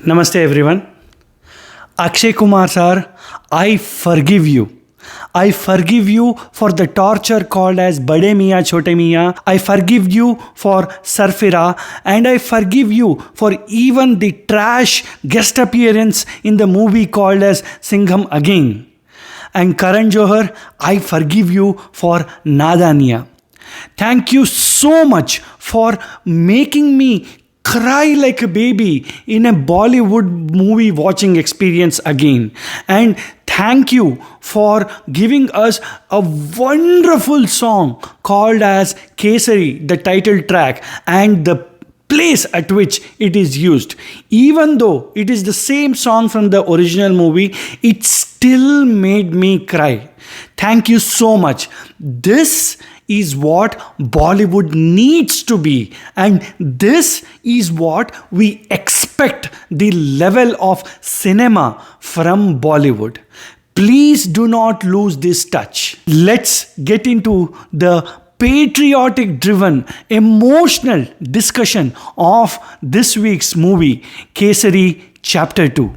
Namaste everyone. Akshay Kumar sir, I forgive you. I forgive you for the torture called as Bade Miyan Chote Miyan. I forgive you for Sarfira, and I forgive you for even the trash guest appearance in the movie called as Singham Again. And Karan Johar, I forgive you for Nadaniya. Thank you so much for making me cry like a baby in a Bollywood movie watching experience again. And thank you for giving us a wonderful song called as Kesari, the title track, and the place at which it is used. Even though it is the same song from the original movie, it still made me cry. Thank you so much. This is what Bollywood needs to be, and this is what we expect the level of cinema from Bollywood. Please do not lose this touch. Let's get into the patriotic driven, emotional discussion of this week's movie, Kesari Chapter 2.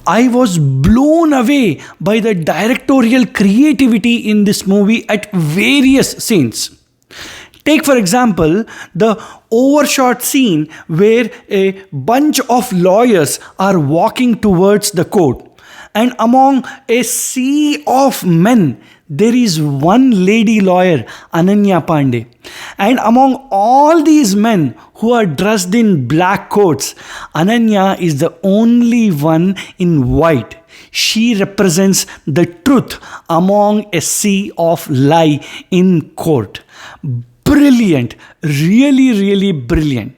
I was blown away by the directorial creativity in this movie at various scenes. Take, for example, the overshot scene where a bunch of lawyers are walking towards the court, and among a sea of men, there is one lady lawyer, Ananya Pandey. And among all these men who are dressed in black coats, Ananya is the only one in white. She represents the truth among a sea of lie in court. Brilliant, really brilliant.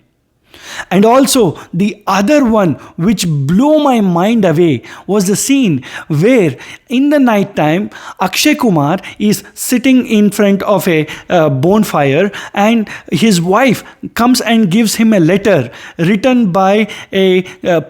And also the other one which blew my mind away was the scene where in the night time Akshay Kumar is sitting in front of a bonfire, and his wife comes and gives him a letter written by a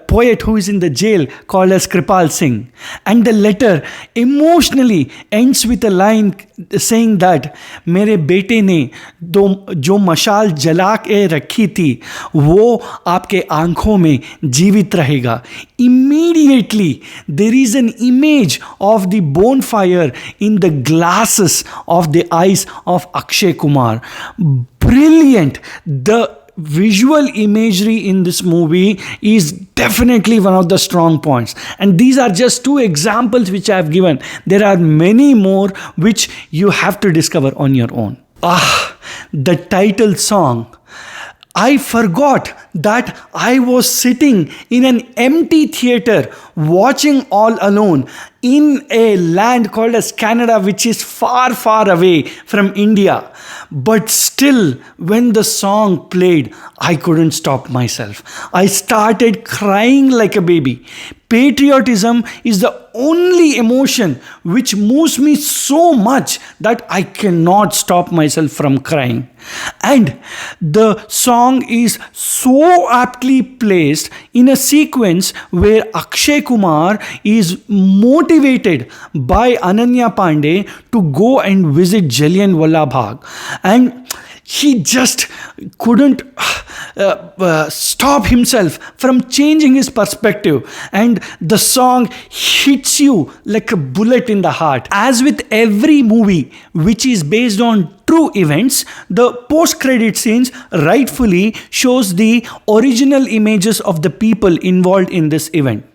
poet who is in the jail called as Kripal Singh. And the letter emotionally ends with a line saying that मेरे बेटे ने जो मशाल जला के रखी थी वो आपके आंखों में जीवित रहेगा. Immediately there is an image of the bonfire in the glasses of the eyes of Akshay Kumar. Brilliant. The visual imagery in this movie is definitely one of the strong points, and these are just two examples which I have given. There are many more which you have to discover on your own. The title song. I forgot that I was sitting in an empty theater watching all alone in a land called as Canada, which is far away from India. But still, when the song played, I couldn't stop myself. I started crying like a baby. Patriotism is the only emotion which moves me so much that I cannot stop myself from crying. And the song is so aptly placed in a sequence where Akshay Kumar is motivated by Ananya Pandey to go and visit Jallianwala Bagh, and he just couldn't stop himself from changing his perspective, and the song hits you like a bullet in the heart. As with every movie which is based on true events, the post-credit scenes rightfully shows the original images of the people involved in this event.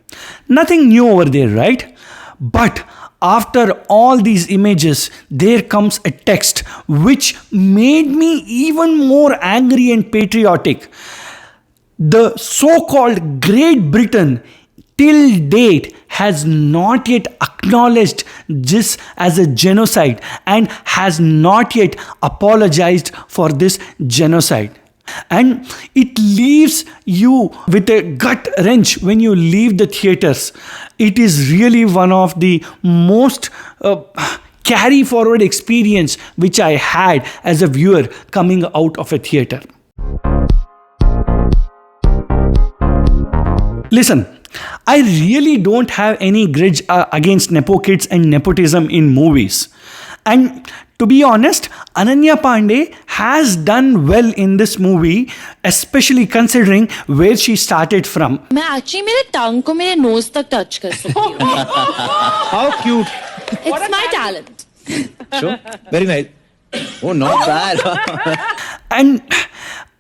Nothing new over there, right? But after all these images, there comes a text which made me even more angry and patriotic. The so-called Great Britain till date has not yet acknowledged this as a genocide and has not yet apologized for this genocide. And it leaves you with a gut wrench when you leave the theaters. It is really one of the most carry forward experience which I had as a viewer coming out of a theater. Listen, I really don't have any grudge against Nepo kids and nepotism in movies. And to be honest, Ananya Pandey has done well in this movie, especially considering where she started from. मैं actually मेरे टांग को मेरे nose तक touch कर सकती हूँ. How cute. It's my talent. Sure. Very nice. Oh, not bad. And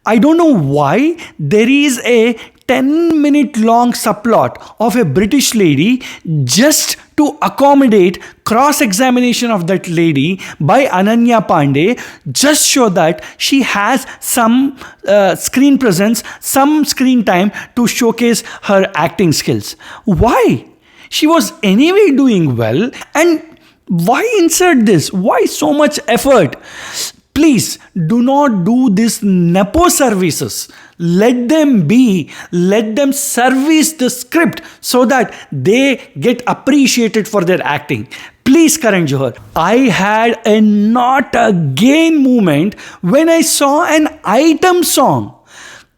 I don't know why there is a 10-minute long subplot of a British lady just to accommodate cross-examination of that lady by Ananya Pandey, just show that she has some screen presence, some screen time to showcase her acting skills. Why? She was anyway doing well, and why insert this? Why so much effort? Please do not do this Nepo services. Let them be, let them service the script so that they get appreciated for their acting. Please, Karan Johar. I had a not again moment when I saw an item song.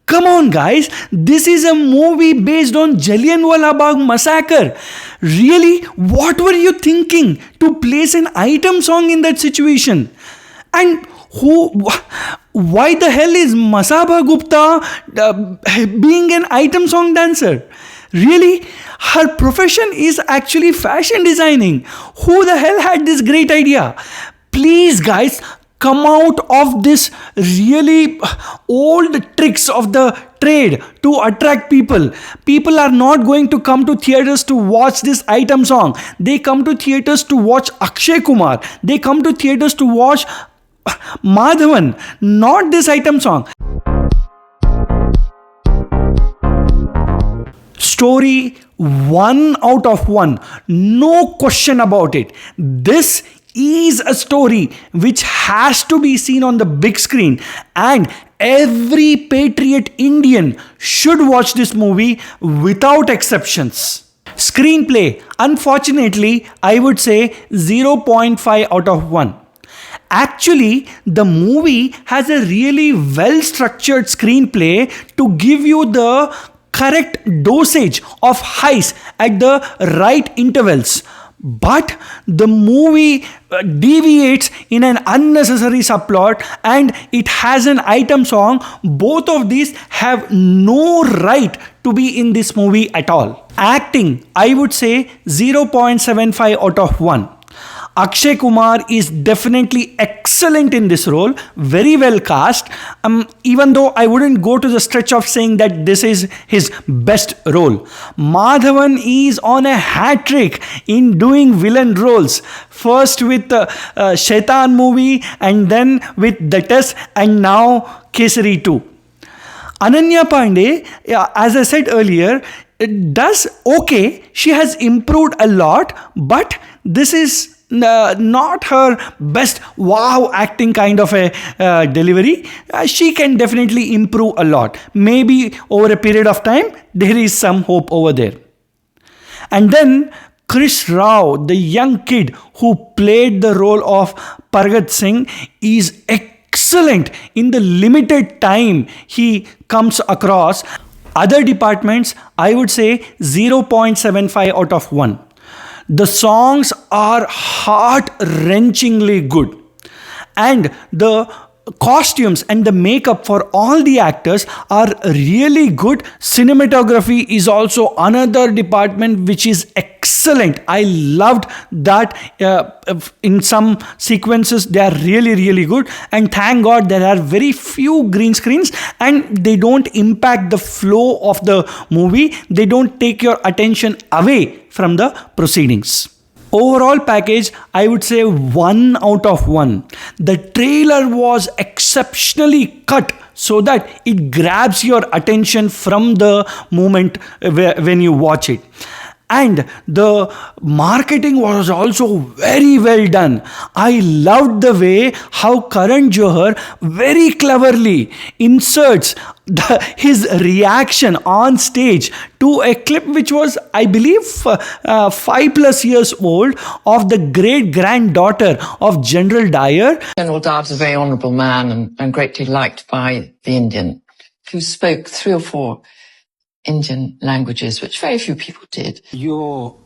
Come on, guys. This is a movie based on Jallianwala Bagh massacre. Really? What were you thinking to place an item song in that situation? And why the hell is Masaba Gupta being an item song dancer? Really? Her profession is actually fashion designing. Who the hell had this great idea? Please, guys, come out of this really old tricks of the trade to attract people. People are not going to come to theaters to watch this item song. They come to theaters to watch Akshay Kumar. They come to theaters to watch Madhavan, not this item song. Story 1 out of 1. No question about it. This is a story which has to be seen on the big screen, and every patriot Indian should watch this movie without exceptions. Screenplay, unfortunately, I would say 0.5 out of 1. Actually, the movie has a really well structured screenplay to give you the correct dosage of highs at the right intervals. But the movie deviates in an unnecessary subplot, and it has an item song. Both of these have no right to be in this movie at all. Acting, I would say 0.75 out of 1. Akshay Kumar is definitely excellent in this role, very well cast, even though I wouldn't go to the stretch of saying that this is his best role. Madhavan is on a hat trick in doing villain roles, first with Shaitan movie, and then with The Test, and now Kesari 2. Ananya Pandey, as I said earlier, does okay. She has improved a lot, but this is not her best wow acting kind of a delivery. She can definitely improve a lot. Maybe over a period of time, there is some hope over there. And then Krish Rao, the young kid who played the role of Pargat Singh, is excellent in the limited time he comes across. Other departments, I would say 0.75 out of 1. The songs are heart-wrenchingly good, and the costumes and the makeup for all the actors are really good. Cinematography is also another department which is excellent. I loved that in some sequences they are really good, and thank God there are very few green screens and they don't impact the flow of the movie. They don't take your attention away from the proceedings. Overall package, I would say 1 out of 1. The trailer was exceptionally cut so that it grabs your attention from the moment when you watch it. And the marketing was also very well done. I loved the way how Karan Johar very cleverly inserts his reaction on stage to a clip which was, I believe, 5+ years old, of the great granddaughter of General Dyer. General Dyer was a very honourable man and greatly liked by the Indian, who spoke 3 or 4 Indian languages, which very few people did. Your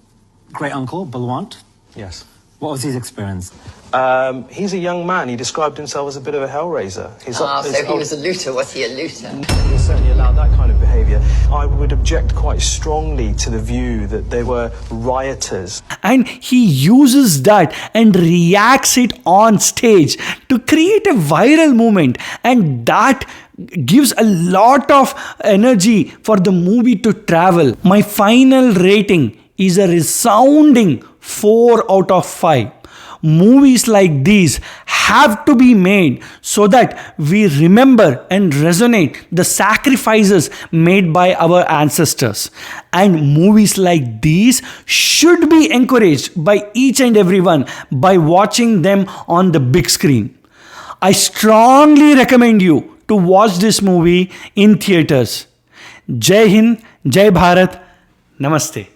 great uncle, Balwant, Yes. what was his experience? He's a young man. He described himself as a bit of a hellraiser. So he was a looter. Was he a looter? He certainly allowed that kind of behaviour. I would object quite strongly to the view that they were rioters. And he uses that and reacts it on stage to create a viral movement, and that gives a lot of energy for the movie to travel. My final rating is a resounding 4 out of 5. Movies like these have to be made so that we remember and resonate the sacrifices made by our ancestors. And movies like these should be encouraged by each and everyone by watching them on the big screen. I strongly recommend you to watch this movie in theaters. Jai Hind, Jai Bharat, Namaste.